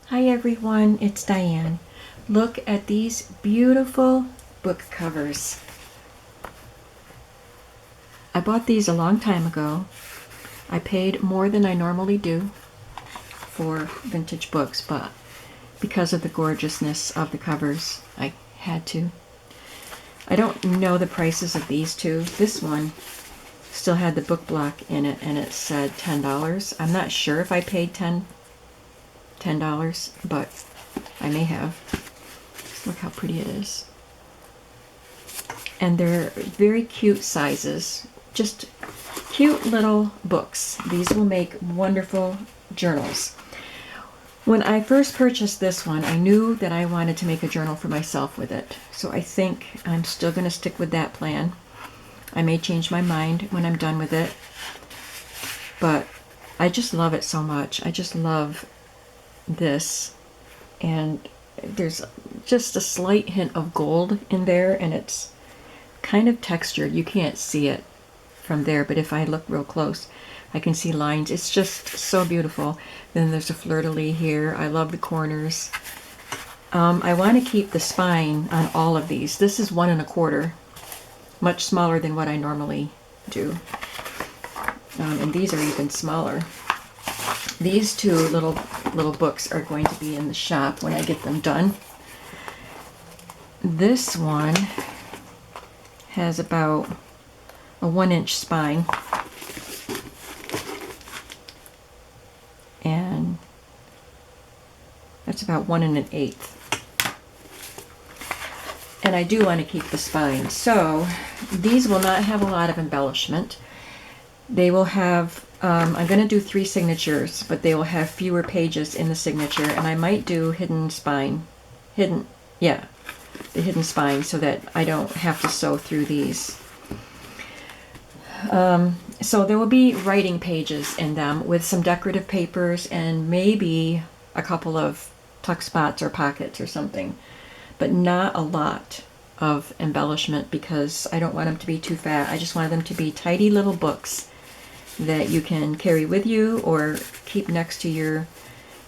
Hi everyone, it's Diane. Look at these beautiful book covers. I bought these a long time ago. I paid more than I normally do for vintage books, but because of the gorgeousness of the covers, I had to. I don't know the prices of these two. This one still had the book block in it and it said $10. I'm not sure if I paid $10, but I may have. Look how pretty it is. And they're very cute sizes, just cute little books. These will make wonderful journals. When I first purchased this one, I knew that I wanted to make a journal for myself with it. So I think I'm still going to stick with that plan. I may change my mind when I'm done with it. But I just love it so much. I just love this. And there's just a slight hint of gold in there, and it's kind of textured. You can't see it from there, but if I look real close, I can see lines. It's just so beautiful. Then there's a fleur-de-lis here. I love the corners. I want to keep the spine on all of these. This is 1 1/4, much smaller than what I normally do. And these are even smaller. These two little books are going to be in the shop when I get them done. This one has about a 1-inch spine, and that's about 1 1/8. And I do want to keep the spine, so these will not have a lot of embellishment. They will have, I'm going to do 3 signatures, but they will have fewer pages in the signature, and I might do hidden spine, the hidden spine, so that I don't have to sew through these. So there will be writing pages in them with some decorative papers and maybe a couple of tuck spots or pockets or something, but not a lot of embellishment because I don't want them to be too fat. I just want them to be tidy little books that you can carry with you or keep next to your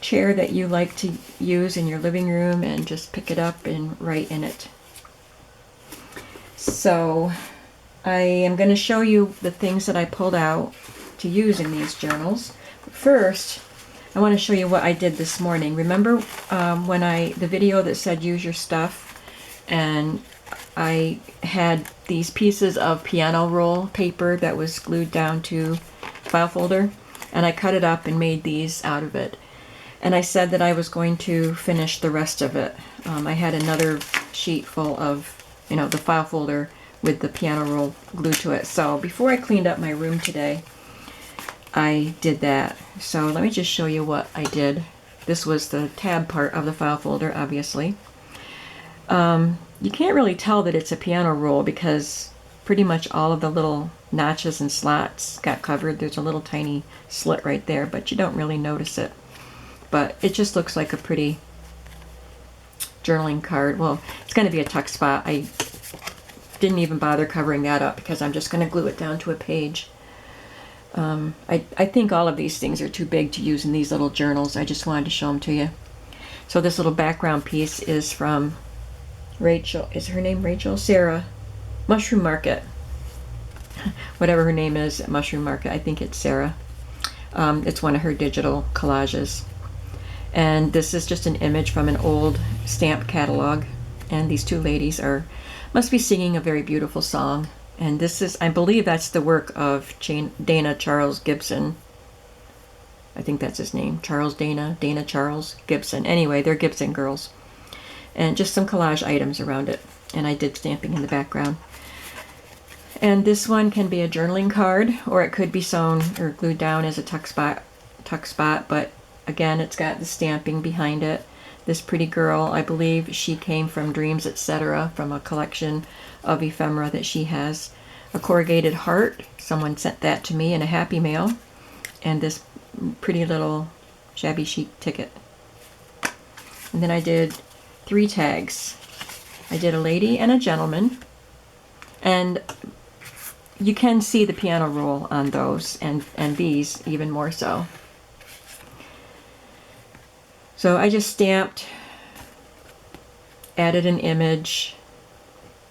chair that you like to use in your living room and just pick it up and write in it. So I am going to show you the things that I pulled out to use in these journals. First, I want to show you what I did this morning. Remember when the video that said use your stuff, and I had these pieces of piano roll paper that was glued down to file folder, and I cut it up and made these out of it. And I said that I was going to finish the rest of it. I had another sheet full of, the file folder with the piano roll glued to it. So before I cleaned up my room today, I did that. So let me just show you what I did. This was the tab part of the file folder, obviously. You can't really tell that it's a piano roll because pretty much all of the little notches and slots got covered. There's a little tiny slit right there, but you don't really notice it. But it just looks like a pretty journaling card. Well, it's going to be a tuck spot. I didn't even bother covering that up because I'm just going to glue it down to a page. I think all of these things are too big to use in these little journals. I just wanted to show them to you. So this little background piece is from Rachel. Is her name Rachel? Sarah. Mushroom Market. Whatever her name is at Mushroom Market. I think it's Sarah. It's one of her digital collages. And this is just an image from an old stamp catalog. And these two ladies must be singing a very beautiful song. And this is, I believe that's the work of Dana Charles Gibson. I think that's his name. Dana Charles Gibson. Anyway, they're Gibson girls. And just some collage items around it. And I did stamping in the background. And this one can be a journaling card, or it could be sewn or glued down as a tuck spot. But again, it's got the stamping behind it. This pretty girl, I believe she came from Dreams, Etc., from a collection of ephemera that she has. A corrugated heart, someone sent that to me in a Happy Mail. And this pretty little shabby chic ticket. And then I did 3 tags. I did a lady and a gentleman. And you can see the piano roll on those, and these even more so. So I just stamped, added an image,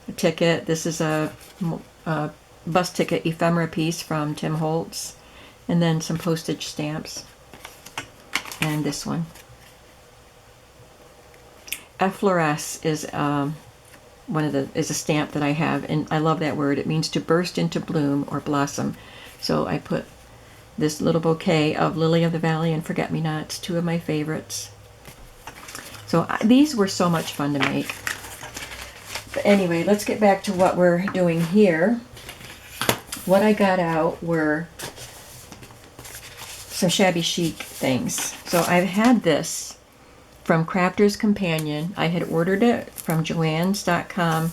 a ticket. This is a bus ticket ephemera piece from Tim Holtz, and then some postage stamps, and this one. Effloresce is is a stamp that I have, and I love that word. It means to burst into bloom or blossom. So I put this little bouquet of Lily of the Valley and Forget-Me-Nots, two of my favorites. So these were so much fun to make. But anyway, let's get back to what we're doing here. What I got out were some shabby chic things. So I've had this from Crafter's Companion. I had ordered it from Joann's.com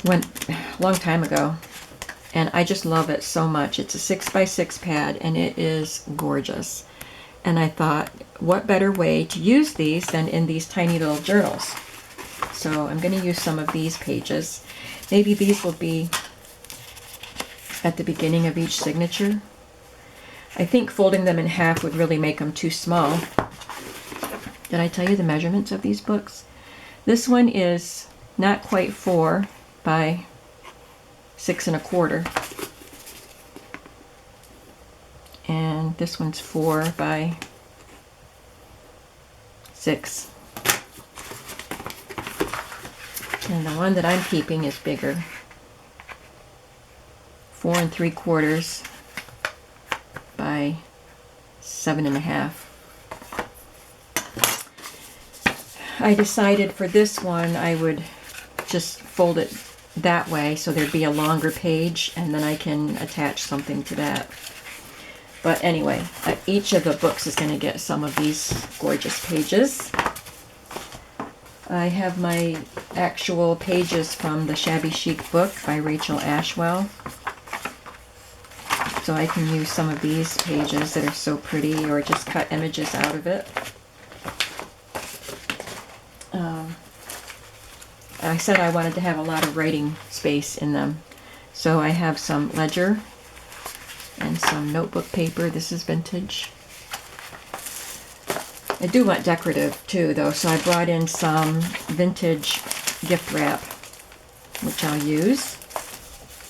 a long time ago, and I just love it so much. It's a 6x6 pad, and it is gorgeous. And I thought, what better way to use these than in these tiny little journals? So I'm going to use some of these pages. Maybe these will be at the beginning of each signature. I think folding them in half would really make them too small. Did I tell you the measurements of these books? This one is not quite 4 by 6 1/4. And this one's 4 by 6. And the one that I'm keeping is bigger. 4 3/4 by 7 1/2. I decided for this one I would just fold it that way so there'd be a longer page, and then I can attach something to that. But anyway, each of the books is going to get some of these gorgeous pages. I have my actual pages from the Shabby Chic book by Rachel Ashwell. So I can use some of these pages that are so pretty, or just cut images out of it. I said I wanted to have a lot of writing space in them. So I have some ledger and some notebook paper. This is vintage. I do want decorative too, though, so I brought in some vintage gift wrap, which I'll use,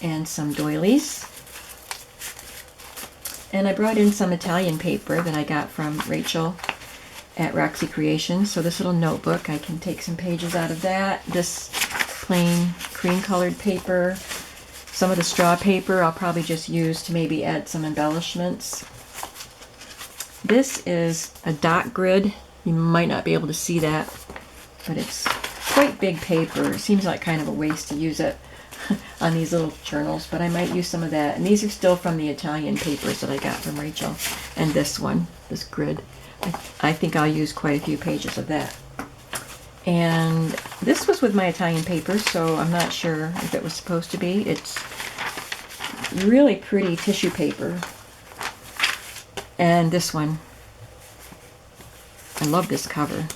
and some doilies. And I brought in some Italian paper that I got from Rachel at Roxy Creations. So this little notebook, I can take some pages out of that. This plain cream colored paper. Some of the straw paper I'll probably just use to maybe add some embellishments. This is a dot grid. You might not be able to see that, but it's quite big paper. It seems like kind of a waste to use it on these little journals, but I might use some of that. And these are still from the Italian papers that I got from Rachel. And this one, this grid, I think I'll use quite a few pages of that. And this was with my Italian paper, so I'm not sure if it was supposed to be. It's really pretty tissue paper. And this one, I love this cover,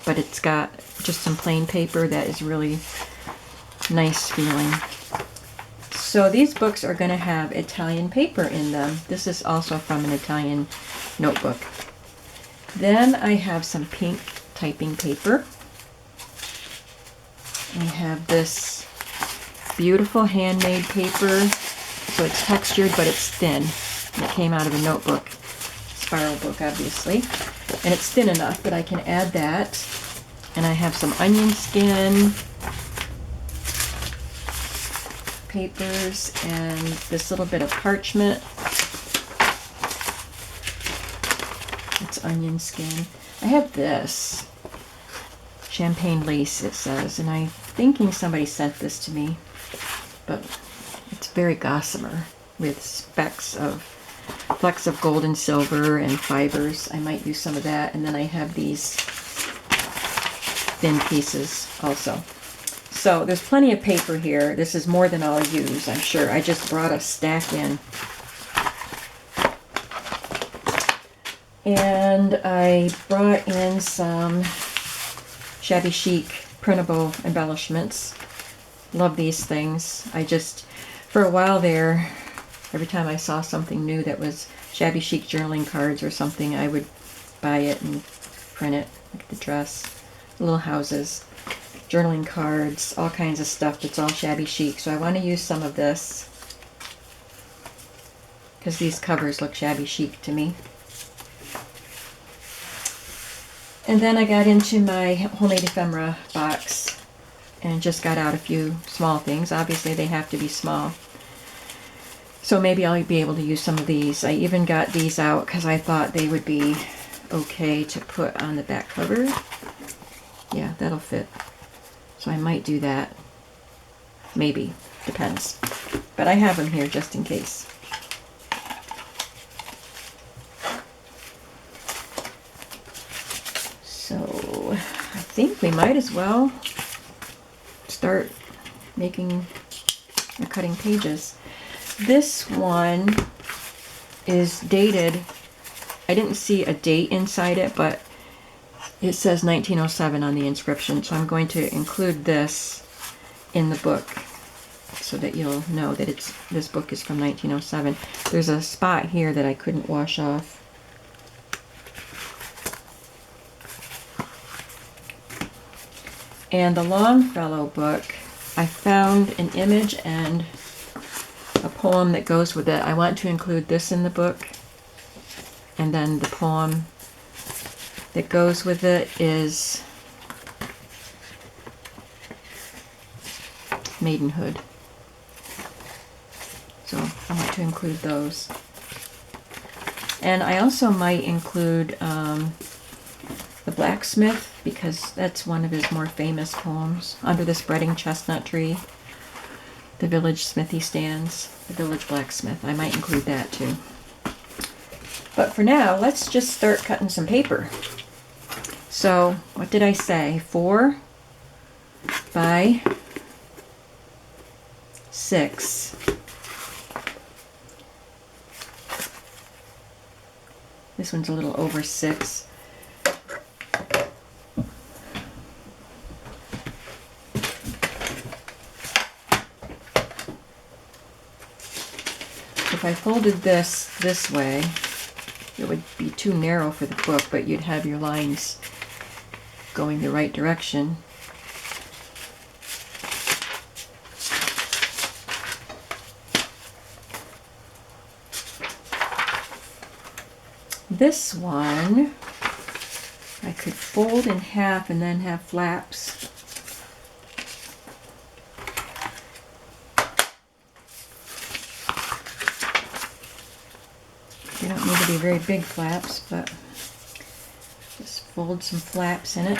but it's got just some plain paper that is really nice feeling. So these books are going to have Italian paper in them. This is also from an Italian notebook. Then I have some pink typing paper. I have this beautiful handmade paper. So it's textured, but it's thin. It came out of a notebook, spiral book, obviously. And it's thin enough that I can add that. And I have some onion skin papers and this little bit of parchment. It's onion skin. I have this champagne lace, it says, and I'm thinking somebody sent this to me, but it's very gossamer with flecks of gold and silver and fibers. I might use some of that. And then I have these thin pieces also. So there's plenty of paper here. This is more than I'll use, I'm sure. I just brought a stack in. And I brought in some Shabby Chic printable embellishments. Love these things. I just, for a while there, every time I saw something new that was Shabby Chic journaling cards or something, I would buy it and print it. Look at the dress, little houses, journaling cards, all kinds of stuff that's all shabby chic. So I want to use some of this because these covers look shabby chic to me. And then I got into my homemade ephemera box and just got out a few small things. Obviously they have to be small. So maybe I'll be able to use some of these. I even got these out because I thought they would be okay to put on the back cover. Yeah, that'll fit. So I might do that. Maybe. Depends. But I have them here just in case. So I think we might as well start making or cutting pages. This one is dated. I didn't see a date inside it, but it says 1907 on the inscription, so I'm going to include this in the book so that you'll know that this book is from 1907. There's a spot here that I couldn't wash off. And the Longfellow book, I found an image and a poem that goes with it. I want to include this in the book, and then the poem that goes with it is Maidenhood. So I want to include those. And I also might include The Blacksmith, because that's one of his more famous poems. Under the spreading chestnut tree, the village smithy stands, the village blacksmith. I might include that too. But for now, let's just start cutting some paper. So, what did I say? 4 by 6. This one's a little over 6. If I folded this way, it would be too narrow for the book, but you'd have your lines going the right direction. This one, I could fold in half and then have flaps. They don't need to be very big flaps, but just fold some flaps in it.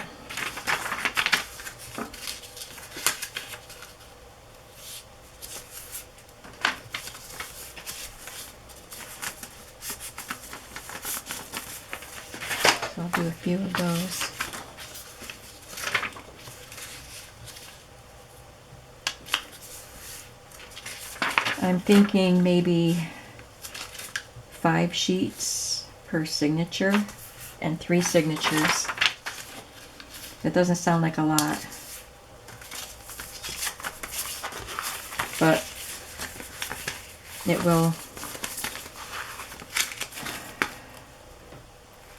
So I'll do a few of those. I'm thinking maybe 5 sheets per signature and 3 signatures. That doesn't sound like a lot, but it will.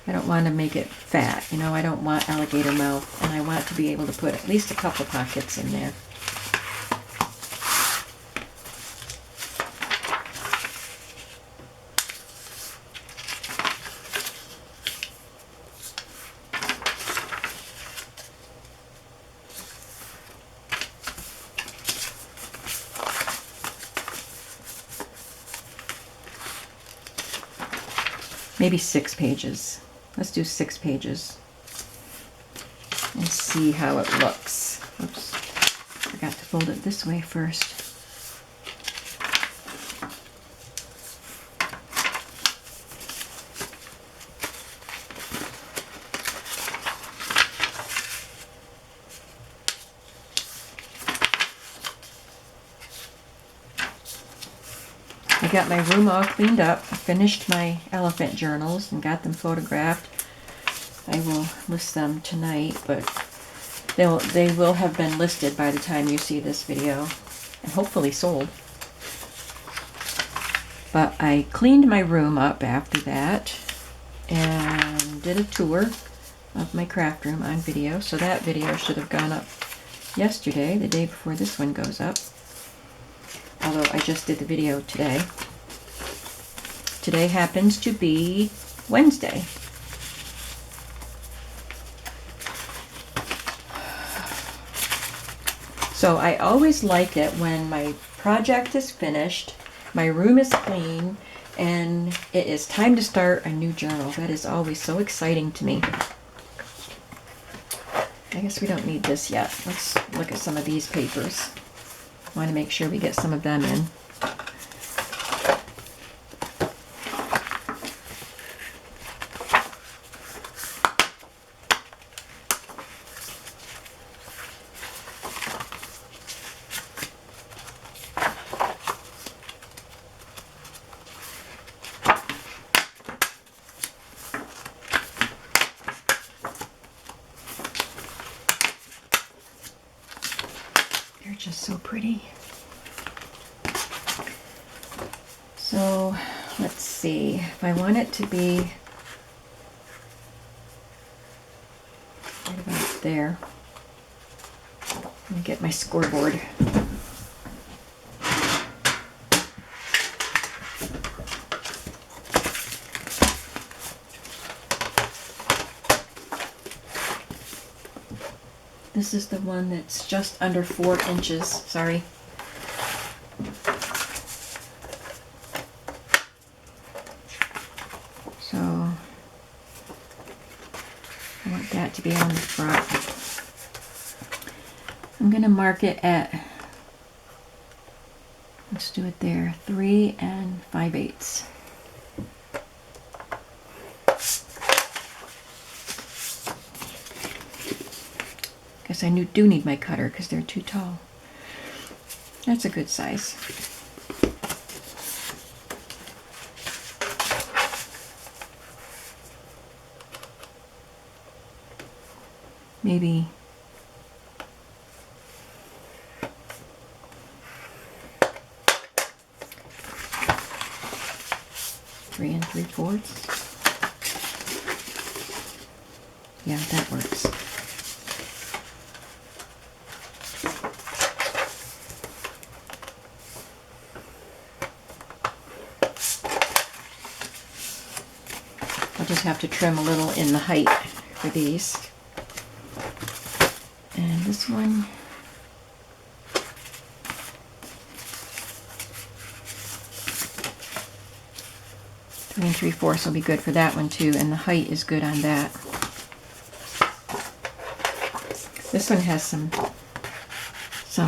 I don't want to make it fat, you know, I don't want alligator mouth, and I want to be able to put at least a couple pockets in there. Maybe 6 pages. Let's do 6 pages and see how it looks. Oops, forgot to fold it this way first. I got my room all cleaned up. I finished my elephant journals and got them photographed. I will list them tonight, but they will have been listed by the time you see this video, and hopefully sold. But I cleaned my room up after that and did a tour of my craft room on video. So that video should have gone up yesterday, the day before this one goes up. Although I just did the video today. Today happens to be Wednesday. So I always like it when my project is finished, my room is clean, and it is time to start a new journal. That is always so exciting to me. I guess we don't need this yet. Let's look at some of these papers. I want to make sure we get some of them in. They're just so pretty. So let's see, if I want it to be right about there, let me get my scoreboard. This is the one that's just under 4 inches, sorry. So I want that to be on the front. I'm going to mark it at, let's do it there, 3 5/8. Guess I do need my cutter because they're too tall. That's a good size. Maybe three 3/4. Yeah, that works. I'll just have to trim a little in the height for these. And this one, three 3/4 will be good for that one too, and the height is good on that. This one has some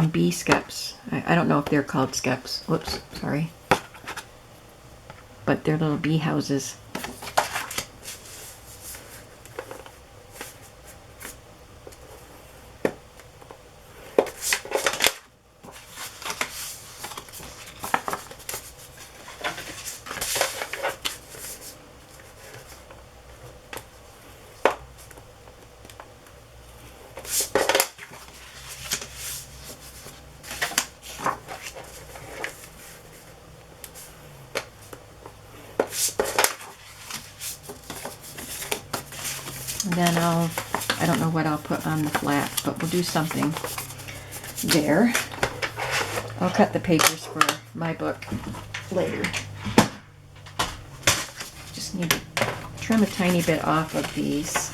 bee skeps. I don't know if they're called skeps. Whoops, sorry. But they're little bee houses. And then I don't know what I'll put on the flat, but we'll do something there. I'll cut the papers for my book later. Just need to trim a tiny bit off of these.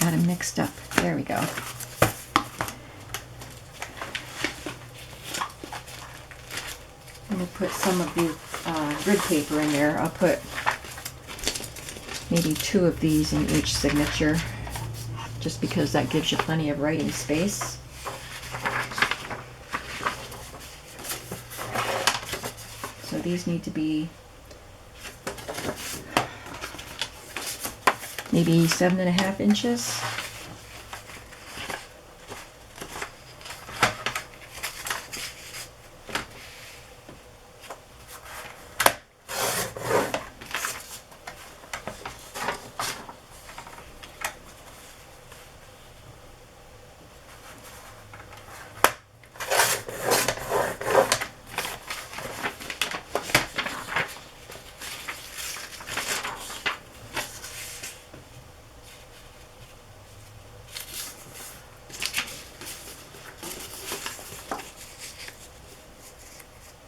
Got them mixed up. There we go. I'm going to put some of the grid paper in there. I'll put maybe 2 of these in each signature, just because that gives you plenty of writing space. So these need to be maybe 7.5 inches.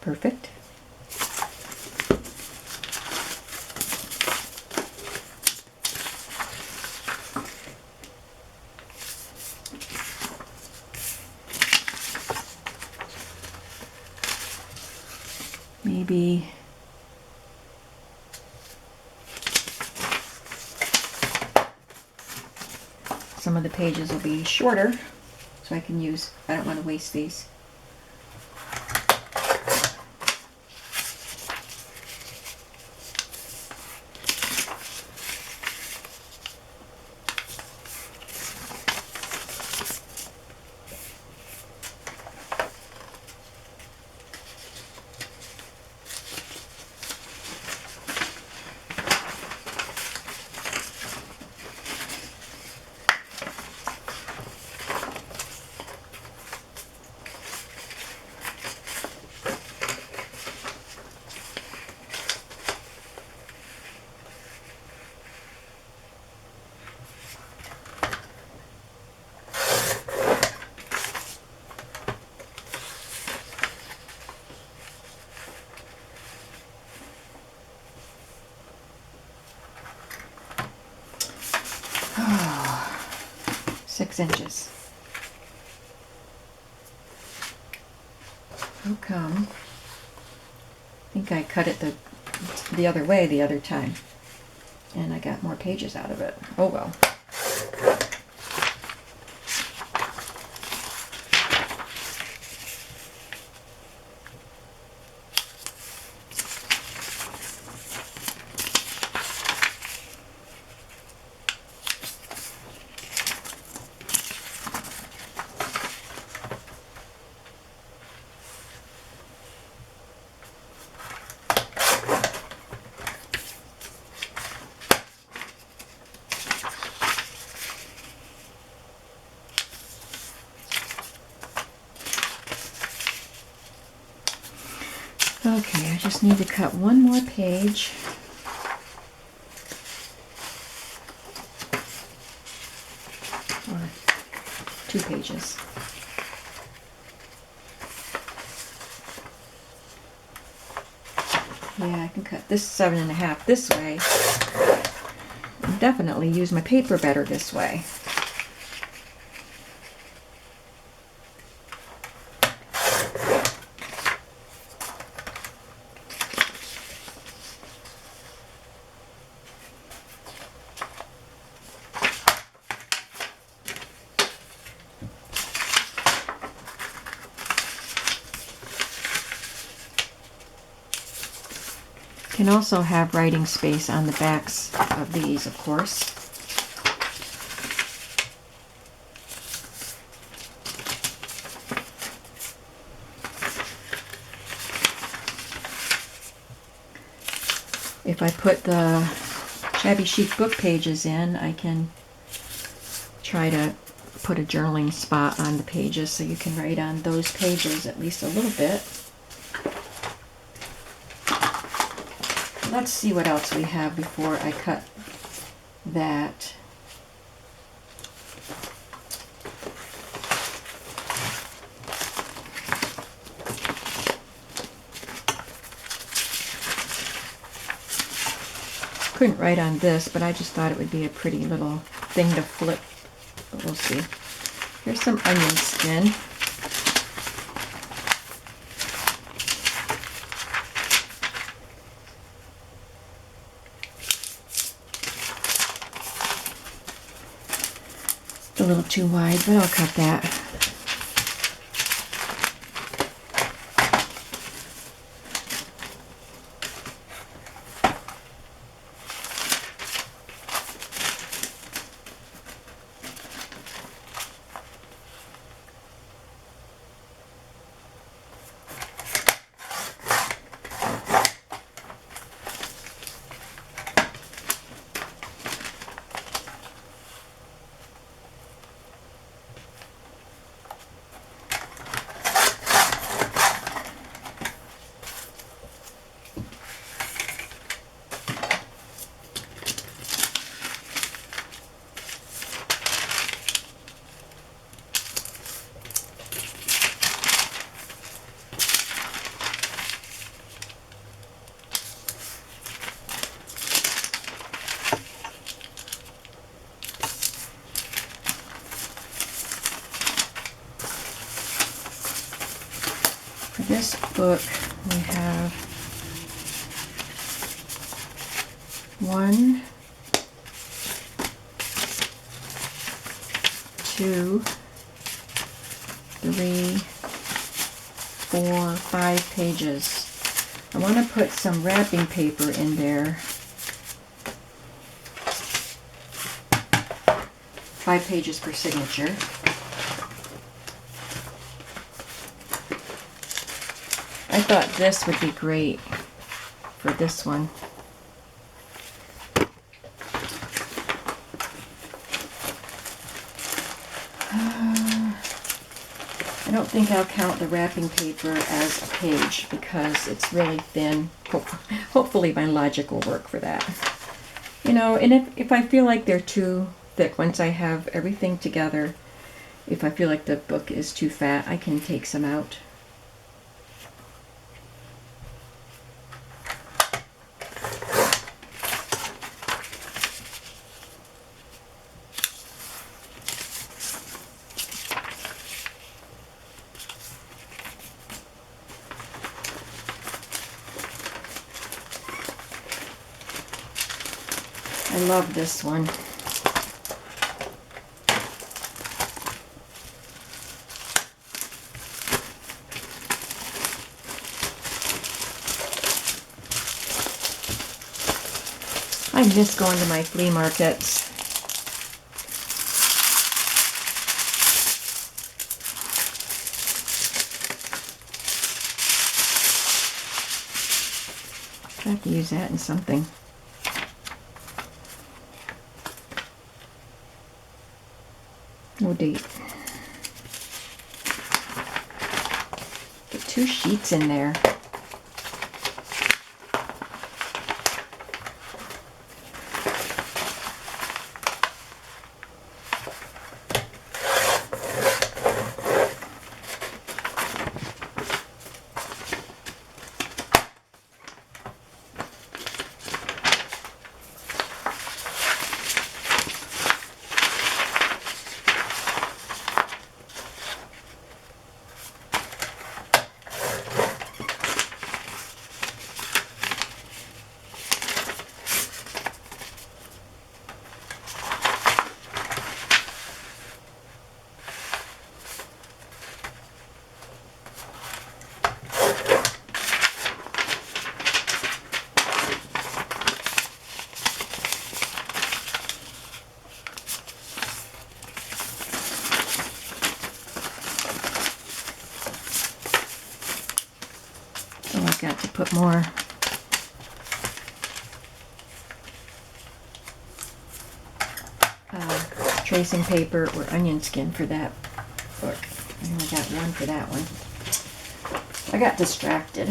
Perfect. Maybe some of the pages will be shorter, so I can use, I don't want to waste these. Oh, 6 inches. How come? I think I cut it the other way the other time, and I got more pages out of it. Oh well. Okay, I just need to cut one more page. Or 2 pages. Yeah, I can cut this 7.5 this way. And definitely use my paper better this way. Can also have writing space on the backs of these, of course. If I put the shabby chic book pages in, I can try to put a journaling spot on the pages so you can write on those pages at least a little bit. Let's see what else we have before I cut that. Couldn't write on this, but I just thought it would be a pretty little thing to flip. But we'll see. Here's some onion skin. a little too wide, but I'll cut that. For this book, we have 1, 2, 3, 4, 5 pages. I want to put some wrapping paper in there. 5 pages per signature. I thought this would be great for this one. I don't think I'll count the wrapping paper as a page because it's really thin. Hopefully my logic will work for that. You know, and if I feel like they're too thick, once I have everything together, if I feel like the book is too fat, I can take some out. I love this one. I miss going to my flea markets. I have to use that in something. No date. Get 2 sheets in there. Got to put more tracing paper or onion skin for that book. I only got one for that one. I got distracted.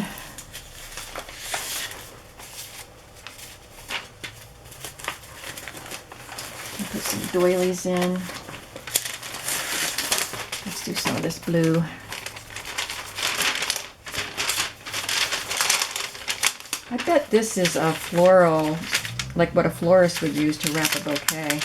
I'll put some doilies in. Let's do some of this blue. I bet this is a floral, like what a florist would use to wrap a bouquet.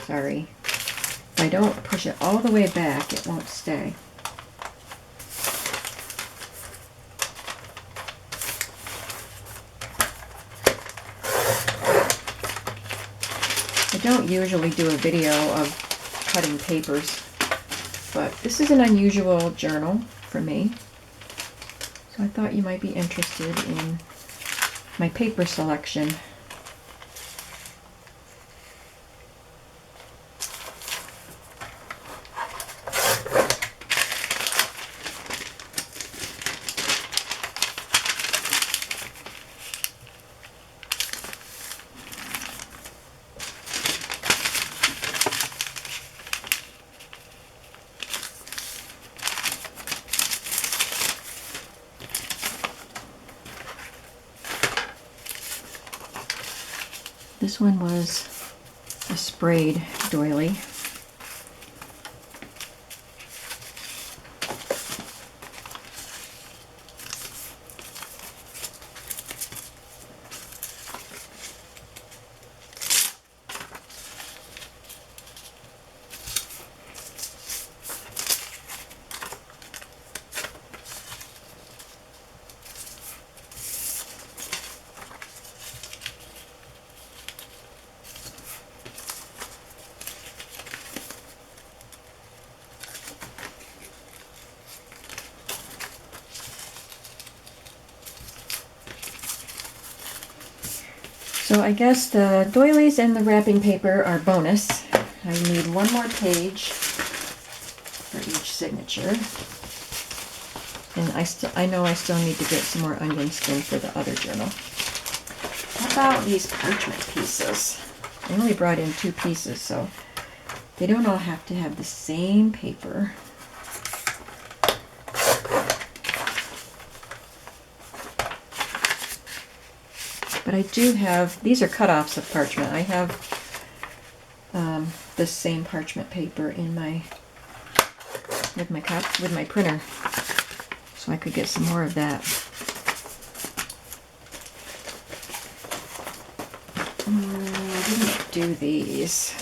Sorry. If I don't push it all the way back, it won't stay. I don't usually do a video of cutting papers, but this is an unusual journal for me. So I thought you might be interested in my paper selection. This one was a sprayed doily. So I guess the doilies and the wrapping paper are bonus. I need one more page for each signature. And I know I still need to get some more onion skin for the other journal. How about these parchment pieces? I only brought in 2 pieces, so they don't all have to have the same paper. But I do have, these are cutoffs of parchment. I have this same parchment paper in my, with my printer. So I could get some more of that. I didn't do these.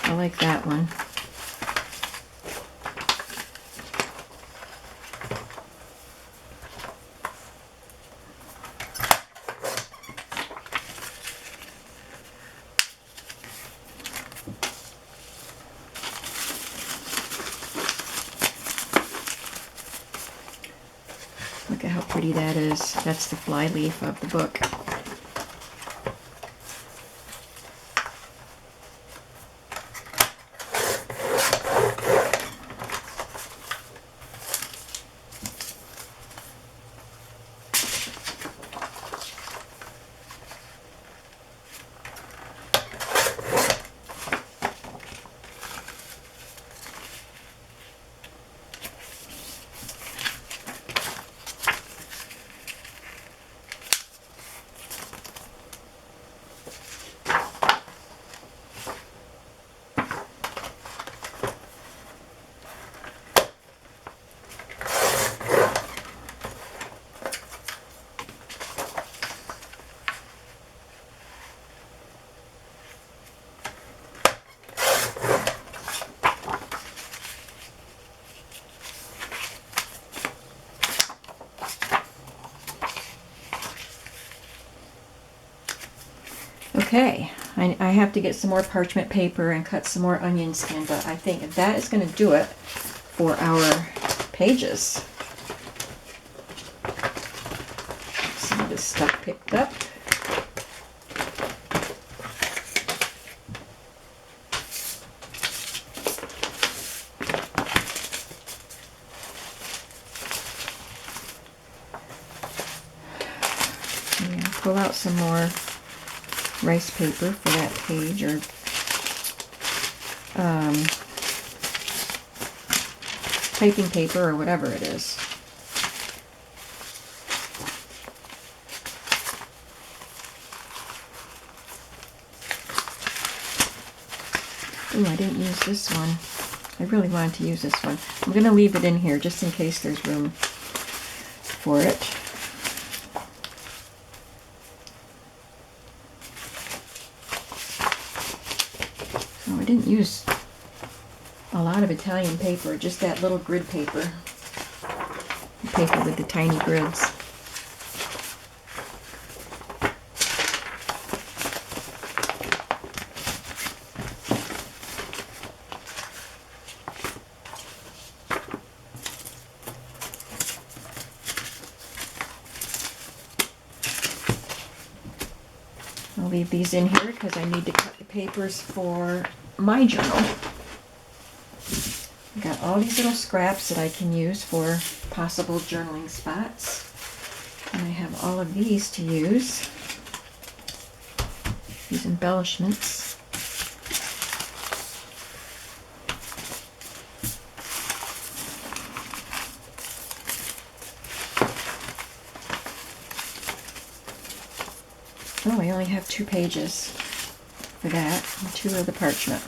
I like that one. Look at how pretty that is. That's the fly leaf of the book. Okay, I have to get some more parchment paper and cut some more onion skin, but I think that is going to do it for our pages. Some of this stuff picked up. Yeah, pull out some more rice paper for that page, or typing paper, or whatever it is. Ooh, I didn't use this one. I really wanted to use this one. I'm going to leave it in here just in case there's room for it. I didn't use a lot of Italian paper, just that little grid paper. The paper with the tiny grids. I'll leave these in here because I need to cut the papers for my journal. I've got all these little scraps that I can use for possible journaling spots. And I have all of these to use. These embellishments. Oh, I only have 2 pages for that, and 2 of the parchment.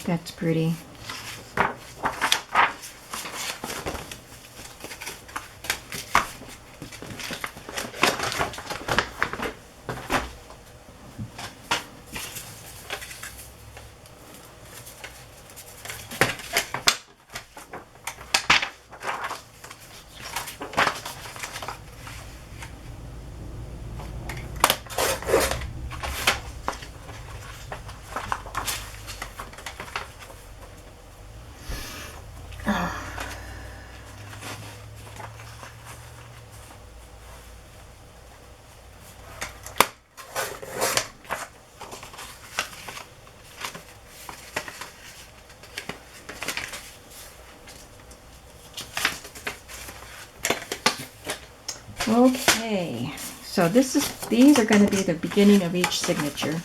That's pretty. Okay, so these are going to be the beginning of each signature.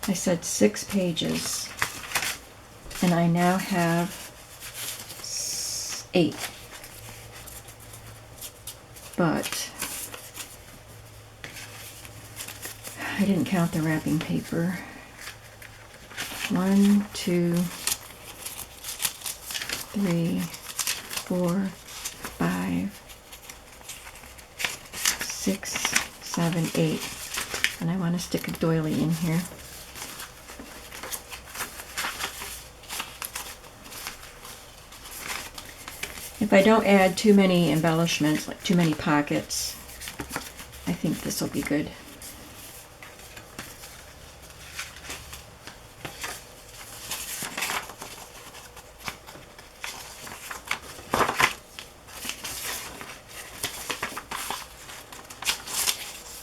I said 6 pages, and I now have 8. But I didn't count the wrapping paper. 1, 2, 3, 4, 5, 6, 7, 8. And I want to stick a doily in here. If I don't add too many embellishments, like too many pockets, I think this will be good.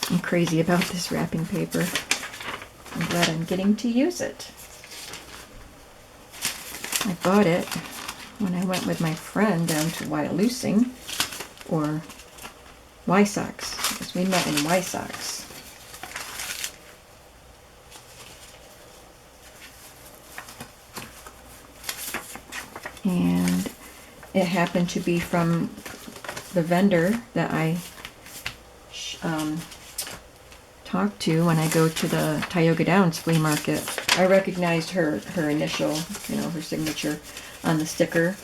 I'm crazy about this wrapping paper. I'm glad I'm getting to use it. I bought it when I went with my friend down to Wyalusing, or Wysox, because we met in Wysox. And it happened to be from the vendor that I talk to when I go to the Tioga Downs flea market. I recognized her initial, her signature on the sticker,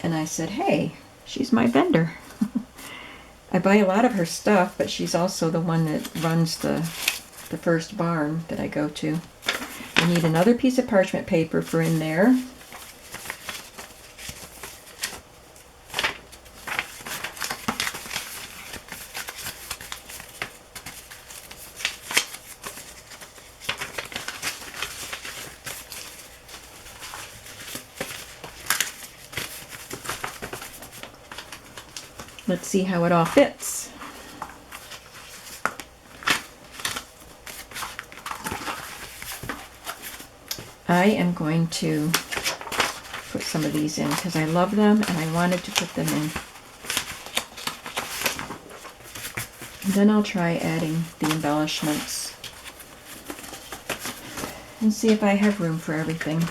and I said, hey, she's my vendor. I buy a lot of her stuff, but she's also the one that runs the first barn that I go to. I need another piece of parchment paper for in there. let's see how it all fits. I am going to put some of these in because I love them and I wanted to put them in. And then I'll try adding the embellishments and see if I have room for everything.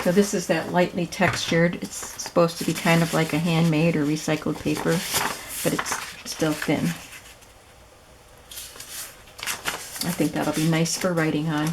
So this is that lightly textured. It's supposed to be kind of like a handmade or recycled paper, but it's still thin. I think that'll be nice for writing on.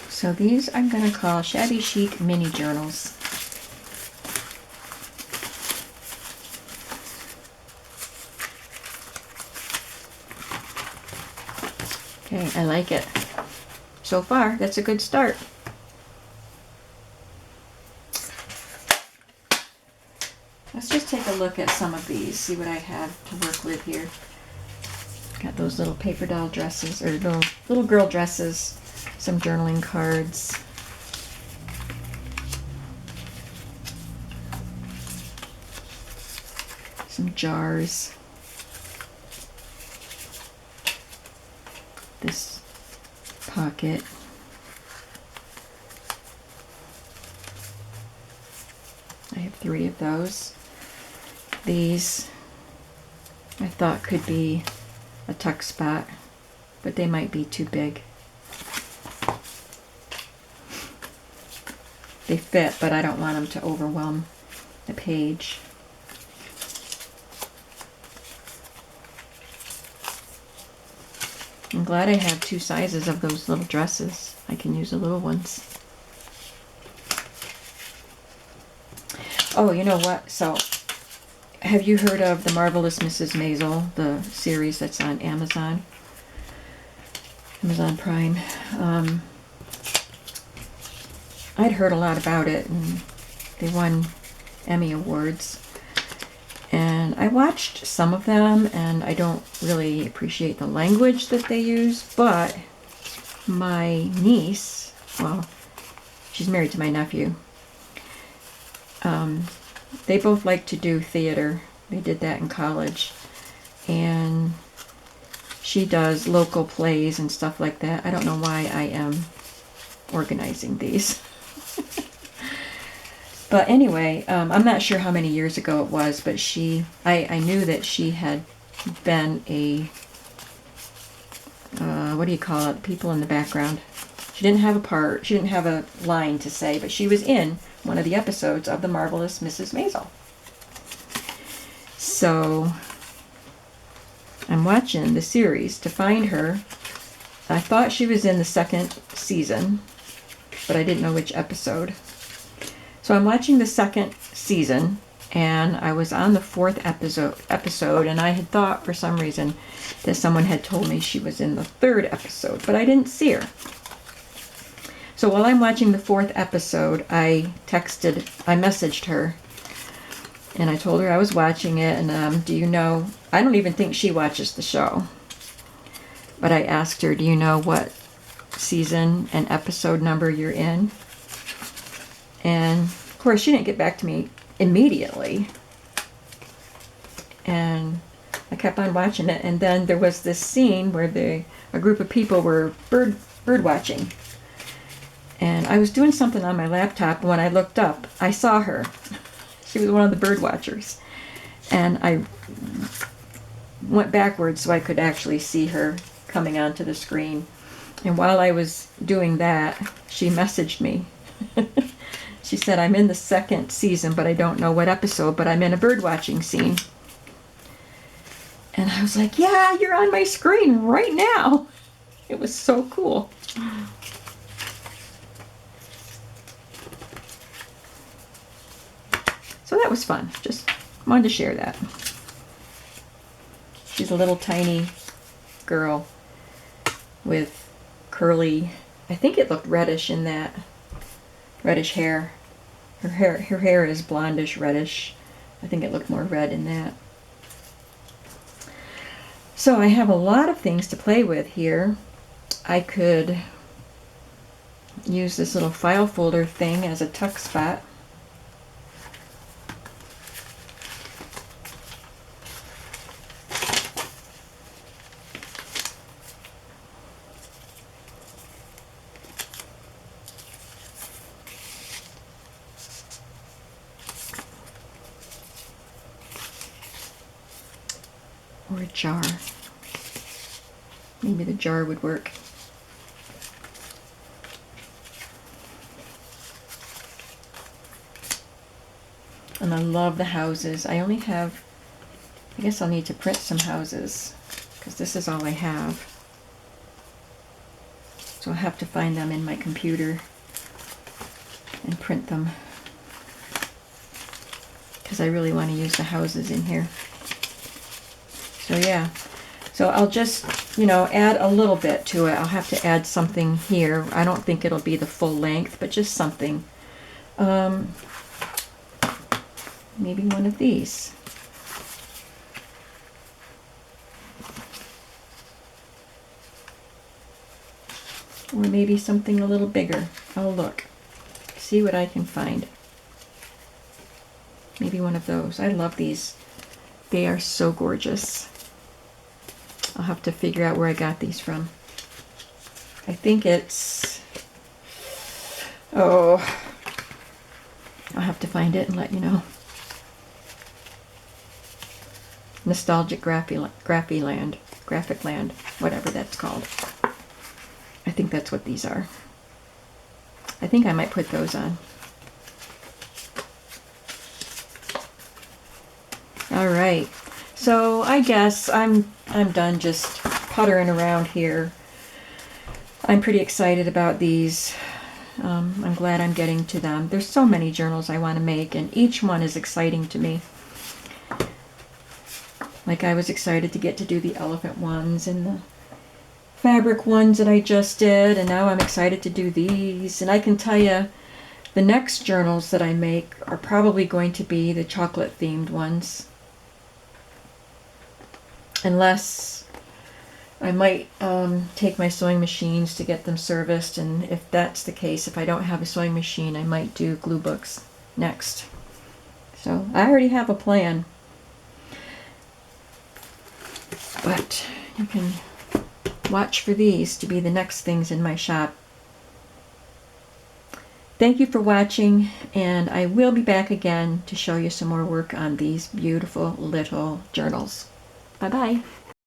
So these I'm going to call Shabby Chic Mini Journals. Okay, I like it. So far, that's a good start. Let's just take a look at some of these, see what I have to work with here. Got those little paper doll dresses, or little girl dresses. Some journaling cards. Some jars. This pocket. I have 3 of those. These I thought could be a tuck spot, but they might be too big. They fit, but I don't want them to overwhelm the page. I'm glad I have 2 sizes of those little dresses. I can use the little ones. Oh, you know what? So, have you heard of The Marvelous Mrs. Maisel, the series that's on Amazon? Amazon Prime. I'd heard a lot about it, and they won Emmy Awards. And I watched some of them, and I don't really appreciate the language that they use, but my niece, well, she's married to my nephew, they both like to do theater. They did that in college. And she does local plays and stuff like that. I don't know why I am organizing these. But anyway, I'm not sure how many years ago it was, but I knew that she had been a, what do you call it, people in the background. She didn't have a part, she didn't have a line to say, but she was in one of the episodes of The Marvelous Mrs. Maisel. So, I'm watching the series to find her. I thought she was in the 2nd season, but I didn't know which episode. So I'm watching the 2nd season, and I was on the 4th episode, and I had thought for some reason that someone had told me she was in the 3rd episode, but I didn't see her. So while I'm watching the 4th episode, I messaged her, and I told her I was watching it, and do you know, I don't even think she watches the show. but I asked her, do you know what season and episode number you're in? And of course she didn't get back to me immediately. And I kept on watching it, and then there was this scene where a group of people were bird watching. And I was doing something on my laptop, and when I looked up, I saw her. She was one of the bird watchers. And I went backwards so I could actually see her coming onto the screen. And while I was doing that, she messaged me. She said, I'm in the 2nd season, but I don't know what episode, but I'm in a bird watching scene. And I was like, yeah, you're on my screen right now. It was so cool. So that was fun. Just wanted to share that. She's a little tiny girl with curly, I think it looked reddish in that, reddish hair. Her hair is blondish reddish. I think it looked more red in that. So I have a lot of things to play with here. I could use this little file folder thing as a tuck spot. Or a jar. Maybe the jar would work. And I love the houses. I only have, I guess I'll need to print some houses because this is all I have. So I'll have to find them in my computer and print them because I really want to use the houses in here. So yeah, so I'll just, add a little bit to it. I'll have to add something here. I don't think it'll be the full length, but just something. Maybe one of these. Or maybe something a little bigger. I'll look. See what I can find. Maybe one of those. I love these. They are so gorgeous. I'll have to figure out where I got these from. I think it's, I'll have to find it and let you know. Nostalgic Graphic Land, whatever that's called. I think that's what these are. I think I might put those on. All right. So I guess I'm done just puttering around here. I'm pretty excited about these. I'm glad I'm getting to them. There's so many journals I want to make, and each one is exciting to me. Like I was excited to get to do the elephant ones and the fabric ones that I just did, and now I'm excited to do these. And I can tell you the next journals that I make are probably going to be the chocolate themed ones. Unless I might take my sewing machines to get them serviced, and if that's the case, if I don't have a sewing machine, I might do glue books next. So I already have a plan. But you can watch for these to be the next things in my shop. Thank you for watching, and I will be back again to show you some more work on these beautiful little journals. Bye-bye.